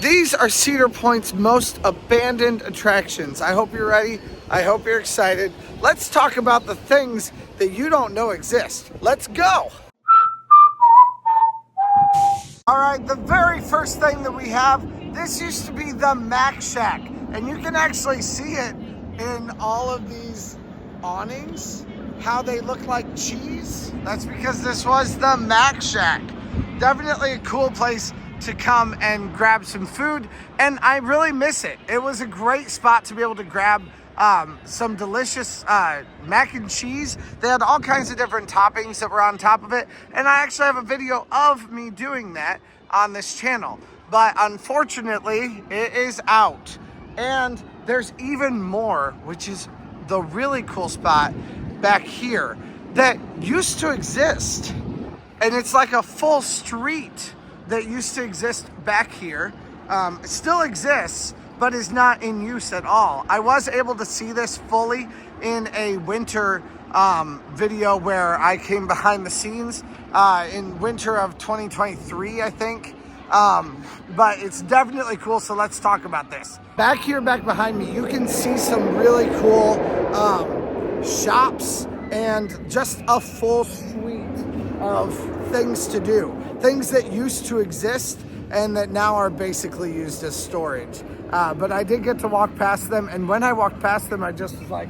These are Cedar Point's most abandoned attractions. I hope you're ready. I hope you're excited. Let's talk about the things that you don't know exist. Let's go. All right, the very first thing that we have, this used to be the Mac Shack, and you can actually see it in all of these awnings, how they look like cheese. That's because this was the Mac Shack. Definitely a cool place to come and grab some food, and I really miss it. It was a great spot to be able to grab some delicious mac and cheese. They had all kinds of different toppings that were on top of it, and I actually have a video of me doing that on this channel, but unfortunately it is out. And there's even more, which is the really cool spot back here that used to exist, and it's like a full street that used to exist back here. It still exists, but is not in use at all. I was able to see this fully in a winter video where I came behind the scenes in winter of 2023, I think. But it's definitely cool, so let's talk about this. Back here, back behind me, you can see some really cool shops and just a full suite of things to do. Things that used to exist and that now are basically used as storage. But I did get to walk past them, and when I walked past them, I just was like,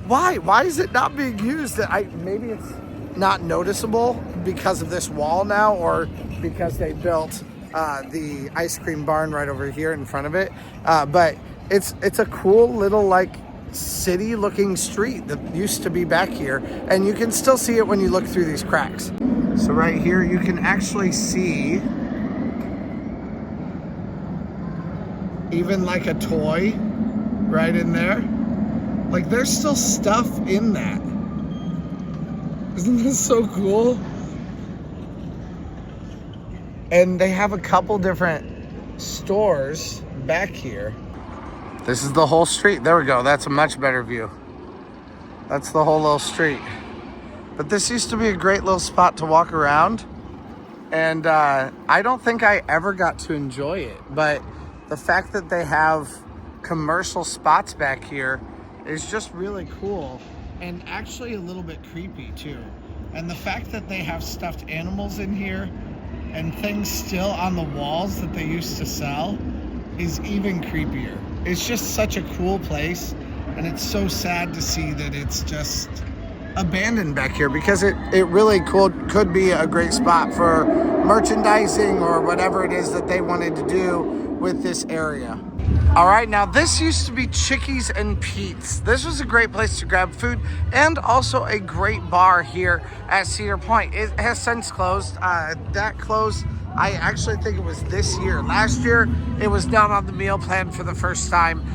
why? Why is it not being used? Maybe it's not noticeable because of this wall now, or because they built the ice cream barn right over here in front of it. But it's a cool little like city looking street that used to be back here, and you can still see it when you look through these cracks. So right here you can actually see even like a toy right in there. Like there's still stuff in that. Isn't this so cool? And they have a couple different stores back here. This is the whole street. There we go. That's a much better view. That's the whole little street. But this used to be a great little spot to walk around. And I don't think I ever got to enjoy it. But the fact that they have commercial spots back here is just really cool. And actually a little bit creepy too. And the fact that they have stuffed animals in here and things still on the walls that they used to sell is even creepier. It's just such a cool place, and it's so sad to see that it's just abandoned back here, because it really could be a great spot for merchandising or whatever it is that they wanted to do with this area. All right, now this used to be Chickies and Pete's. This was a great place to grab food and also a great bar here at Cedar Point. It has since closed. That closed, I actually think it was this year. Last year, it was down on the meal plan for the first time.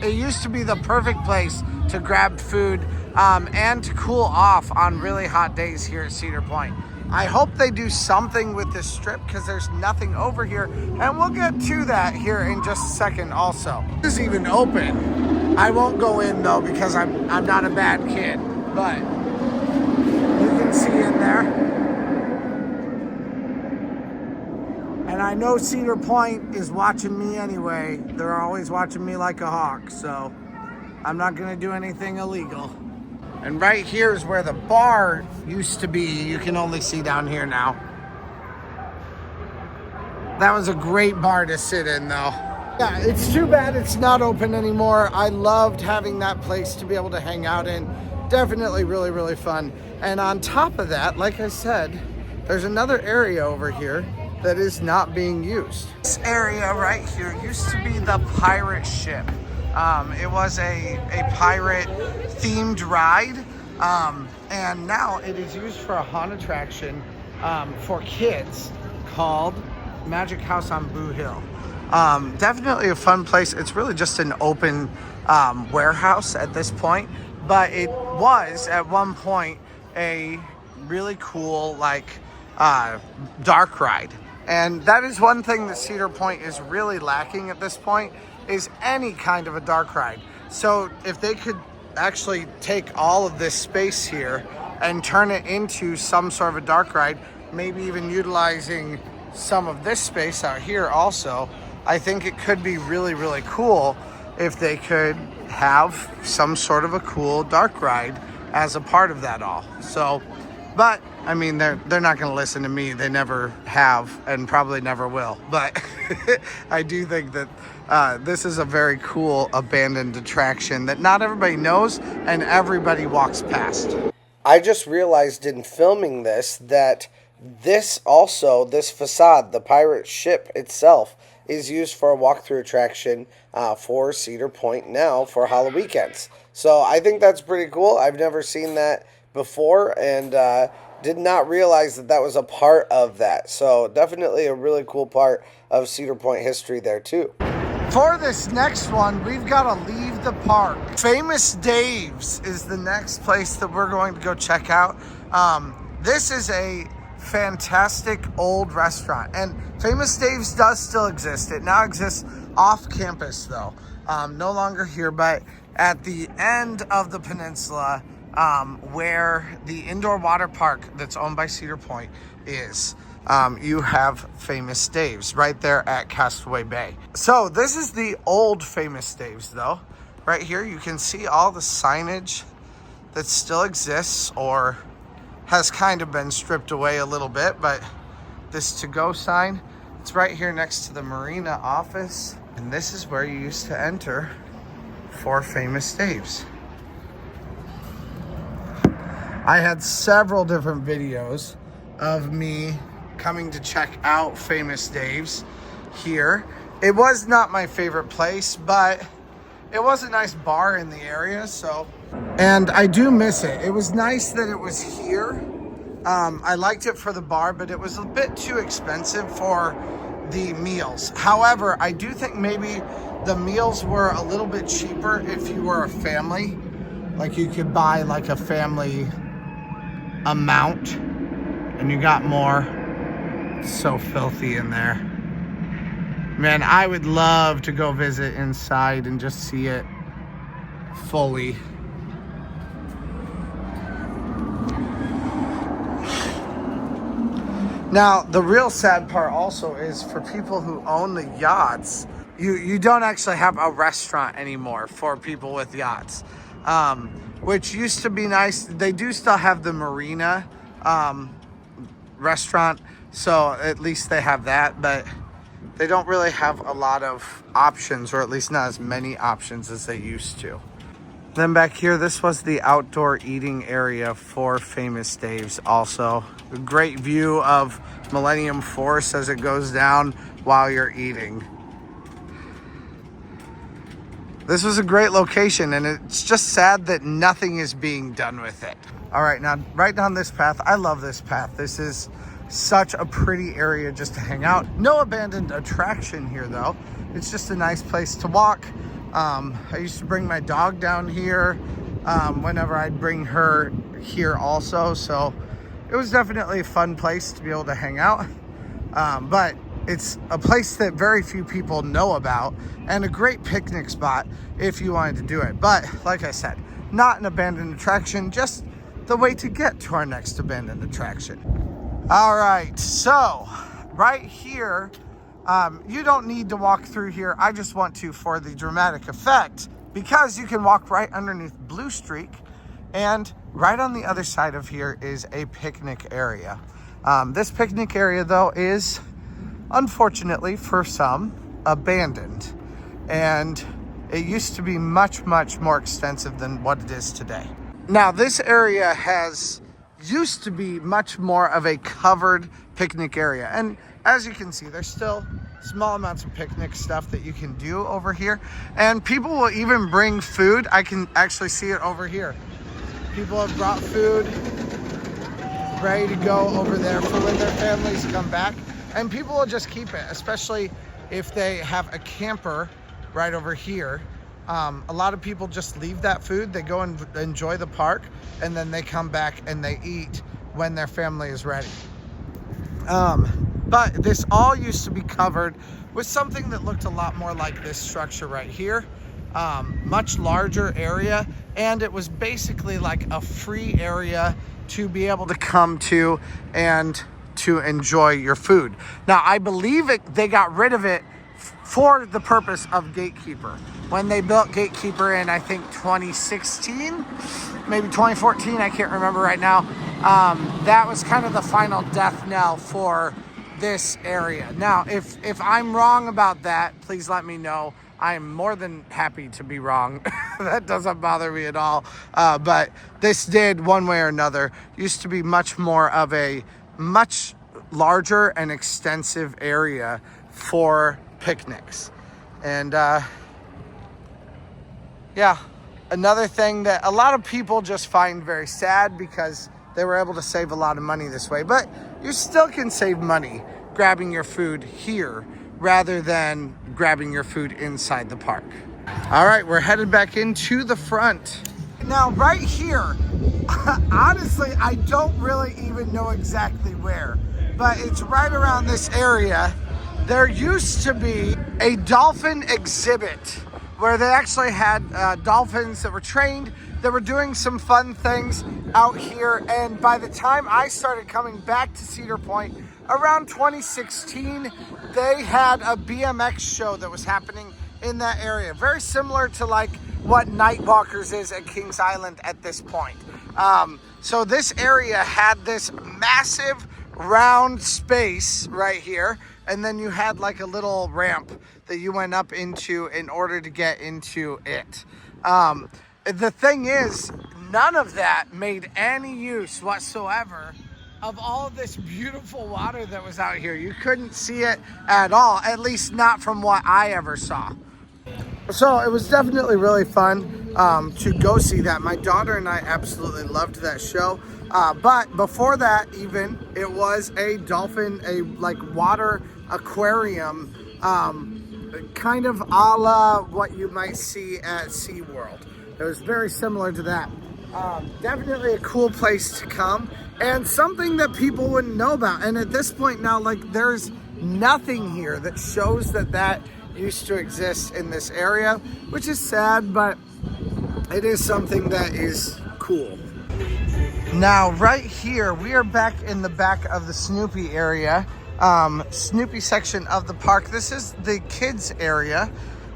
It used to be the perfect place to grab food and to cool off on really hot days here at Cedar Point. I hope they do something with this strip, because there's nothing over here, and we'll get to that here in just a second also. This is even open. I won't go in though, because I'm not a bad kid, but you can see in there. And I know Cedar Point is watching me anyway. They're always watching me like a hawk, so I'm not gonna do anything illegal. And right here is where the bar used to be. You can only see down here now. That was a great bar to sit in though. Yeah, it's too bad it's not open anymore. I loved having that place to be able to hang out in. Definitely really, really fun. And on top of that, like I said, there's another area over here that is not being used. This area right here used to be the pirate ship. It was a pirate themed ride, and now it is used for a haunted attraction for kids called Magic House on Boo Hill. Definitely a fun place. It's really just an open warehouse at this point, but it was at one point a really cool like dark ride. And that is one thing that Cedar Point is really lacking at this point, is any kind of a dark ride. So if they could actually take all of this space here and turn it into some sort of a dark ride, maybe even utilizing some of this space out here also, I think it could be really, really cool if they could have some sort of a cool dark ride as a part of that all. So, but I mean, they're not going to listen to me. They never have and probably never will. But I do think that this is a very cool abandoned attraction that not everybody knows and everybody walks past. I just realized in filming this that this facade, the pirate ship itself, is used for a walkthrough attraction for Cedar Point now for Halloween weekends. So I think that's pretty cool. I've never seen that before and did not realize that that was a part of that. So definitely a really cool part of Cedar Point history there too. For this next one, we've got to leave the park. Famous Dave's is the next place that we're going to go check out. This is a fantastic old restaurant, and Famous Dave's does still exist. It now exists off campus though, no longer here, but at the end of the peninsula, where the indoor water park that's owned by Cedar Point is. You have Famous Dave's right there at Castaway Bay. So this is the old Famous Dave's though. Right here you can see all the signage that still exists or has kind of been stripped away a little bit, but this to-go sign, it's right here next to the marina office. And this is where you used to enter for Famous Dave's. I had several different videos of me coming to check out Famous Dave's here. It was not my favorite place, but it was a nice bar in the area, so. And I do miss it. It was nice that it was here. I liked it for the bar, but it was a bit too expensive for the meals. However, I do think maybe the meals were a little bit cheaper if you were a family. Like you could buy like a family amount and you got more. It's so filthy in there. Man, I would love to go visit inside and just see it fully. Now, the real sad part also is for people who own the yachts, you don't actually have a restaurant anymore for people with yachts, which used to be nice. They do still have the marina restaurant, so at least they have that, but they don't really have a lot of options, or at least not as many options as they used to. Then back here, this was the outdoor eating area for Famous Dave's also. A great view of Millennium Force as it goes down while you're eating. This was a great location, and it's just sad that nothing is being done with it. All right, now right down this path. I love this path. This is such a pretty area just to hang out. No abandoned attraction here though. It's just a nice place to walk. I used to bring my dog down here whenever I'd bring her here also. So it was definitely a fun place to be able to hang out. But it's a place that very few people know about and a great picnic spot if you wanted to do it. But like I said, not an abandoned attraction, just the way to get to our next abandoned attraction. All right, so right here, you don't need to walk through here. I just want to for the dramatic effect, because you can walk right underneath Blue Streak, and right on the other side of here is a picnic area. This picnic area though is, unfortunately for some, abandoned, and it used to be much more extensive than what it is today. Now this area used to be much more of a covered picnic area, and as you can see, there's still small amounts of picnic stuff that you can do over here, and people will even bring food. I can actually see it over here. People have brought food ready to go over there for when their families come back, and people will just keep it, especially if they have a camper right over here. A lot of people just leave that food. They go and enjoy the park, and then they come back and they eat when their family is ready. But this all used to be covered with something that looked a lot more like this structure right here. Much larger area, and it was basically like a free area to be able to come to and to enjoy your food. Now, I believe they got rid of it for the purpose of Gatekeeper. When they built Gatekeeper in, I think 2016, maybe 2014, I can't remember right now. That was kind of the final death knell for this area. Now, if I'm wrong about that, please let me know. I am more than happy to be wrong. That doesn't bother me at all. But this did, one way or another, used to be much more of a much larger and extensive area for picnics. And yeah, another thing that a lot of people just find very sad because they were able to save a lot of money this way. But you still can save money grabbing your food here rather than grabbing your food inside the park. All right, we're headed back into the front. Now, right here, honestly, I don't really even know exactly where, but it's right around this area. There used to be a dolphin exhibit where they actually had dolphins that were trained, that were doing some fun things out here. And by the time I started coming back to Cedar Point, around 2016, they had a BMX show that was happening in that area. Very similar to like what Night Walkers is at Kings Island at this point. So this area had this massive round space right here. And then you had like a little ramp that you went up into in order to get into it. The thing is, none of that made any use whatsoever of all of this beautiful water that was out here. You couldn't see it at all, at least not from what I ever saw. So it was definitely really fun to go see that. My daughter and I absolutely loved that show. But before that even, it was a dolphin, a like water aquarium, kind of a la what you might see at SeaWorld. It was very similar to that. Definitely a cool place to come and something that people wouldn't know about. And at this point now, like there's nothing here that shows that that used to exist in this area, which is sad, but it is something that is cool. Now, right here, we are back in the back of the Snoopy area, Snoopy section of the park. This is the kids area.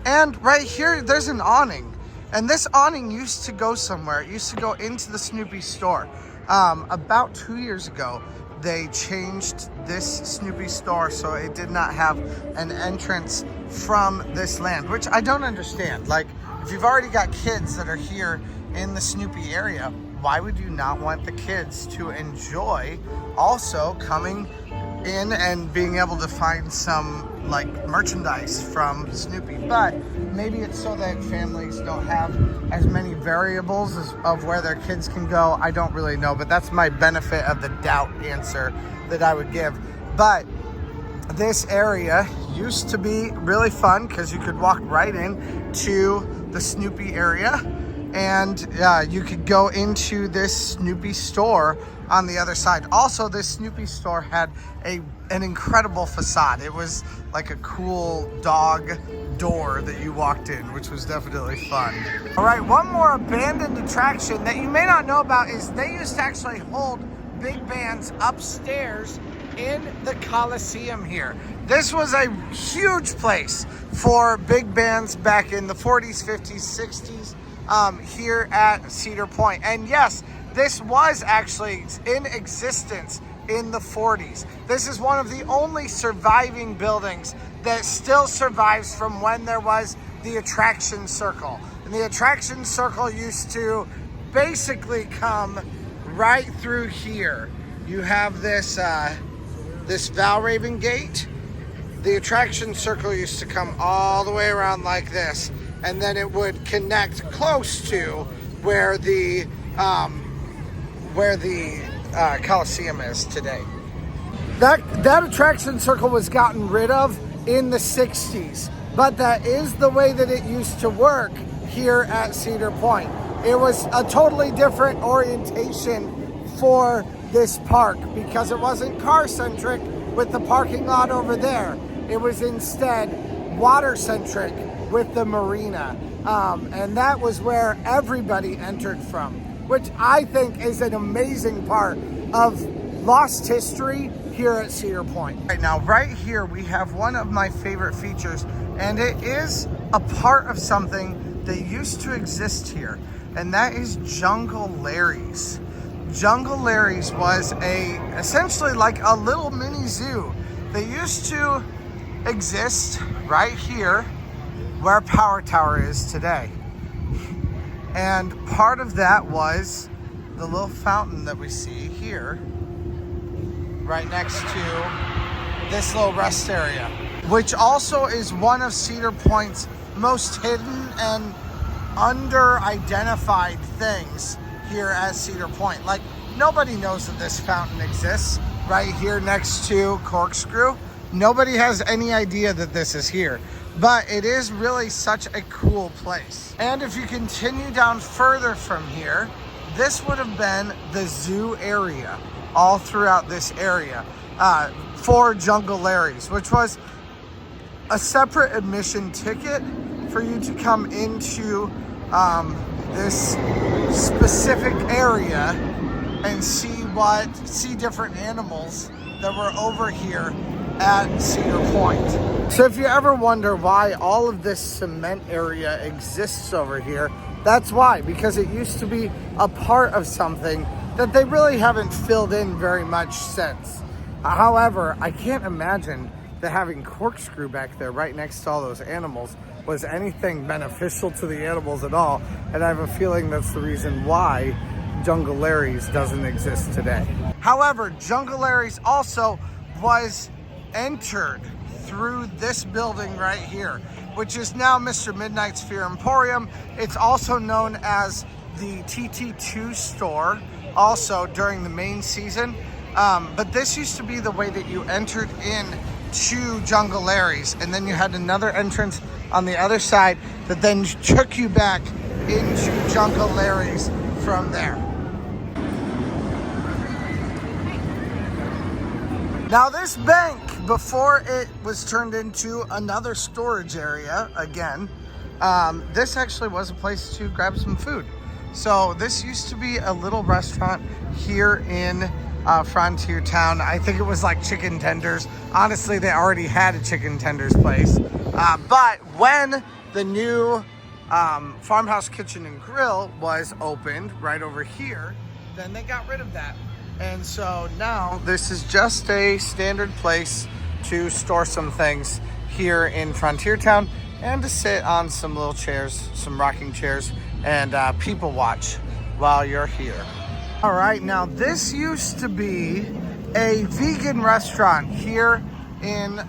And right here, there's an awning. And this awning used to go somewhere. It used to go into the Snoopy store. About 2 years ago, they changed this Snoopy store so it did not have an entrance from this land, which I don't understand. Like, if you've already got kids that are here in the Snoopy area, why would you not want the kids to enjoy also coming in and being able to find some like merchandise from Snoopy? But maybe it's so that families don't have as many variables of where their kids can go. I don't really know, but that's my benefit of the doubt answer that I would give. But this area used to be really fun because you could walk right in to the Snoopy area, and you could go into this Snoopy store on the other side. Also, this Snoopy store had an incredible facade. It was like a cool dog door that you walked in, which was definitely fun. All right, one more abandoned attraction that you may not know about is they used to actually hold big bands upstairs in the Coliseum here. This was a huge place for big bands back in the 40s, 50s, 60s here at Cedar Point. And yes, this was actually in existence in the 40s. This is one of the only surviving buildings that still survives from when there was the attraction circle. And the attraction circle used to basically come right through here. You have this this Valraven gate. The attraction circle used to come all the way around like this, and then it would connect close to where the Coliseum is today. That attraction circle was gotten rid of in the 60s, but that is the way that it used to work here at Cedar Point. It was a totally different orientation for this park because it wasn't car-centric with the parking lot over there. It was instead water-centric with the marina. And that was where everybody entered from, which I think is an amazing part of lost history here at Cedar Point. Right now, right here, we have one of my favorite features, and it is a part of something that used to exist here, and that is Jungle Larry's. Jungle Larry's was essentially like a little mini zoo that used to exist right here where Power Tower is today. And part of that was the little fountain that we see here, right next to this little rest area, which also is one of Cedar Point's most hidden and under-identified things here at Cedar Point. Like, nobody knows that this fountain exists right here next to Corkscrew. Nobody has any idea that this is here, but it is really such a cool place. And if you continue down further from here, this would have been the zoo area all throughout this area for Jungle Larry's, which was a separate admission ticket for you to come into this specific area and see different animals that were over here at Cedar Point. So if you ever wonder why all of this cement area exists over here, that's why, because it used to be a part of something that they really haven't filled in very much since. However, I can't imagine that having Corkscrew back there right next to all those animals was anything beneficial to the animals at all, and I have a feeling that's the reason why Jungle Larry's doesn't exist today. However, Jungle Larry's also was entered through this building right here, which is now Mr. Midnight's Fear Emporium. It's also known as the TT2 store, also during the main season. But this used to be the way that you entered in to Jungle Larry's, and then you had another entrance on the other side that then took you back into Jungle Larry's from there. Now this bank, before it was turned into another storage area again, this actually was a place to grab some food. So this used to be a little restaurant here in Frontier Town. I think it was like chicken tenders. Honestly, they already had a chicken tenders place. But when the new Farmhouse Kitchen and Grill was opened right over here, then they got rid of that. And so now this is just a standard place to store some things here in Frontier Town and to sit on some little chairs, some rocking chairs, and people watch while you're here. All right, now this used to be a vegan restaurant here in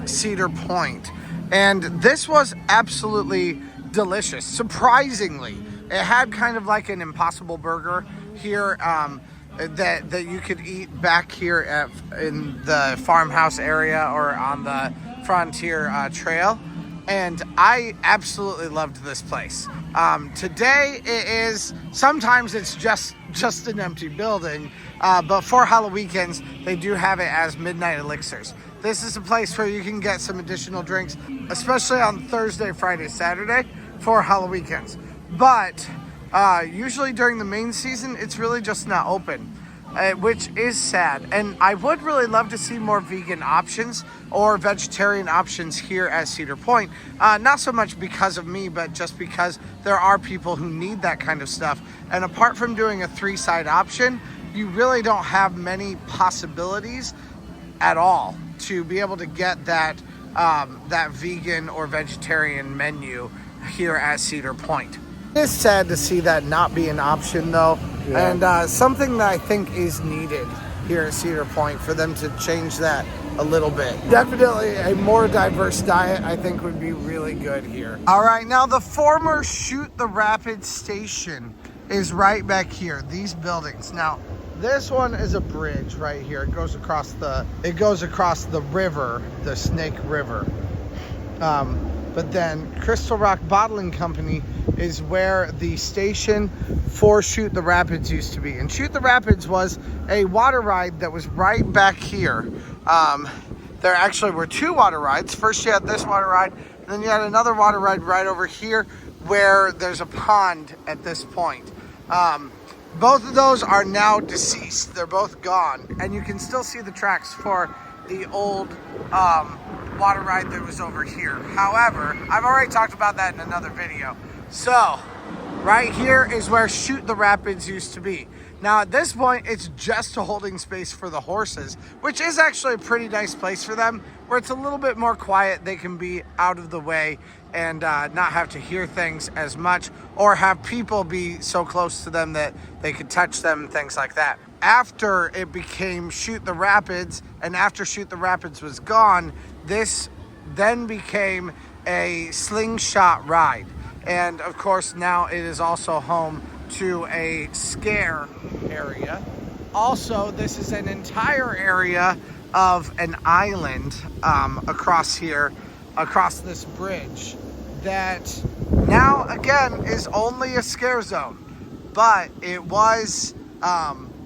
Cedar Point. And this was absolutely delicious, surprisingly. It had kind of like an Impossible Burger here that you could eat back here in the farmhouse area or on the Frontier Trail. And I absolutely loved this place. Today it is, sometimes it's just an empty building, but for Halloween weekends, they do have it as midnight elixirs. This is a place where you can get some additional drinks, especially on Thursday, Friday, Saturday for Halloween weekends. But usually during the main season, it's really just not open, which is sad. And I would really love to see more vegan options or vegetarian options here at Cedar Point. Not so much because of me, but just because there are people who need that kind of stuff. And apart from doing a 3-side option, you really don't have many possibilities at all to be able to get that vegan or vegetarian menu here at Cedar Point. It is sad to see that not be an option though, yeah. And something that I think is needed here at Cedar Point for them to change that a little bit. Definitely a more diverse diet I think would be really good here. All right, now the former Shoot the Rapid station is right back here, these buildings. Now this one is a bridge right here. It goes across the river, the Snake River. But then Crystal Rock Bottling Company is where the station for Shoot the Rapids used to be. And Shoot the Rapids was a water ride that was right back here. There actually were 2 water rides. First you had this water ride, and then you had another water ride right over here where there's a pond at this point. Both of those are now deceased. They're both gone. And you can still see the tracks for the old water ride that was over here. However, I've already talked about that in another video. So, right here is where Shoot the Rapids used to be. Now at this point, it's just a holding space for the horses, which is actually a pretty nice place for them, where it's a little bit more quiet. They can be out of the way and not have to hear things as much, or have people be so close to them that they could touch them and things like that. After it became Shoot the Rapids, and after Shoot the Rapids was gone, this then became a slingshot ride. And of course, now it is also home to a scare area. Also, this is an entire area of an island across here, across this bridge, that now again is only a scare zone. But it was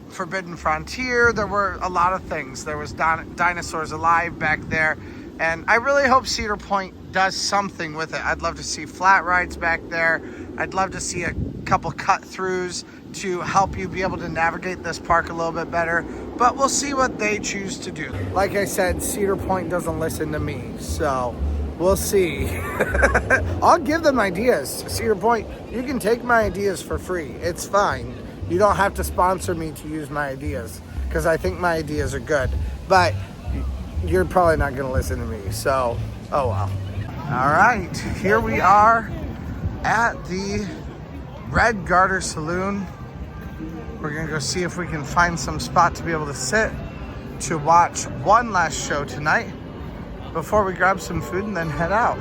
Forbidden Frontier. There were a lot of things. There was dinosaurs alive back there. And I really hope Cedar Point does something with it. I'd love to see flat rides back there. I'd love to see a couple cut-throughs to help you be able to navigate this park a little bit better. But we'll see what they choose to do. Like I said, Cedar Point doesn't listen to me, so we'll see. I'll give them ideas. Cedar Point, you can take my ideas for free. It's fine. You don't have to sponsor me to use my ideas, because I think my ideas are good. But you're probably not going to listen to me, so oh well. All right, here we are at the Red Garter Saloon. We're going to go see if we can find some spot to be able to sit to watch one last show tonight before we grab some food and then head out.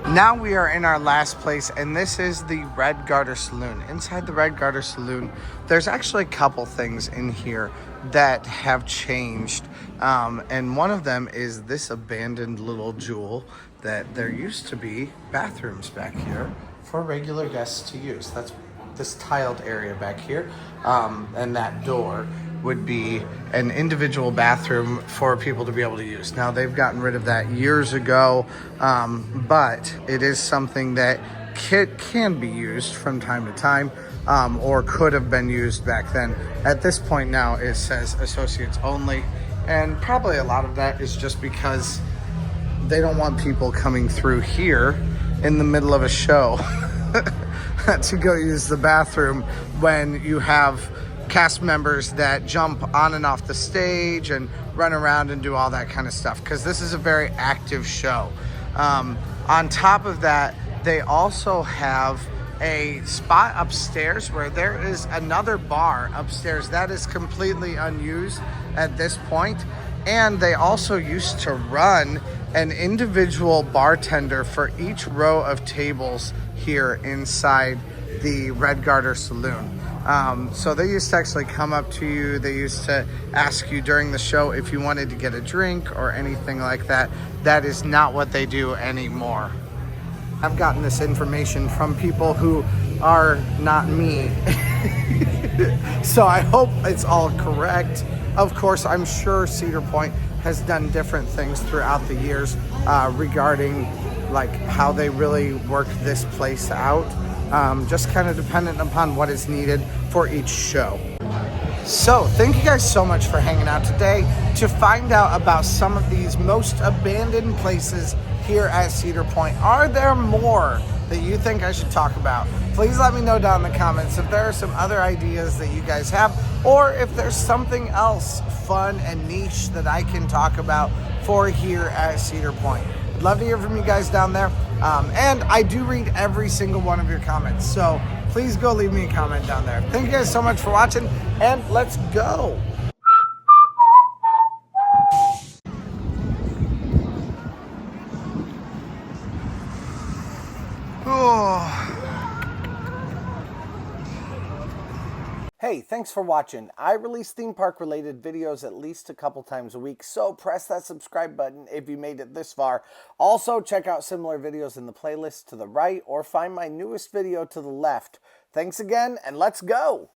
Now we are in our last place, and this is the Red Garter Saloon. Inside the Red Garter Saloon, there's actually a couple things in here that have changed. And one of them is this abandoned little jewel that there used to be bathrooms back here for regular guests to use. That's this tiled area back here. And that door would be an individual bathroom for people to be able to use. Now they've gotten rid of that years ago, but it is something that can be used from time to time, or could have been used back then. At this point now it says associates only, and probably a lot of that is just because they don't want people coming through here in the middle of a show to go use the bathroom when you have cast members that jump on and off the stage and run around and do all that kind of stuff, because this is a very active show. On top of that, they also have a spot upstairs where there is another bar upstairs that is completely unused at this point. And they also used to run an individual bartender for each row of tables here inside the Red Garter Saloon. So they used to actually come up to you. They used to ask you during the show if you wanted to get a drink or anything like that. That is not what they do anymore. I've gotten this information from people who are not me. So I hope it's all correct. Of course, I'm sure Cedar Point has done different things throughout the years regarding like how they really work this place out. Just kind of dependent upon what is needed for each show. So thank you guys so much for hanging out today to find out about some of these most abandoned places here at Cedar Point. Are there more that you think I should talk about? Please let me know down in the comments if there are some other ideas that you guys have, or if there's something else fun and niche that I can talk about for here at Cedar Point. I'd love to hear from you guys down there. And I do read every single one of your comments, so please go leave me a comment down there. Thank you guys so much for watching, and let's go. Hey, thanks for watching. I release theme park related videos at least a couple times a week, so press that subscribe button if you made it this far. Also, check out similar videos in the playlist to the right, or find my newest video to the left. Thanks again, and let's go!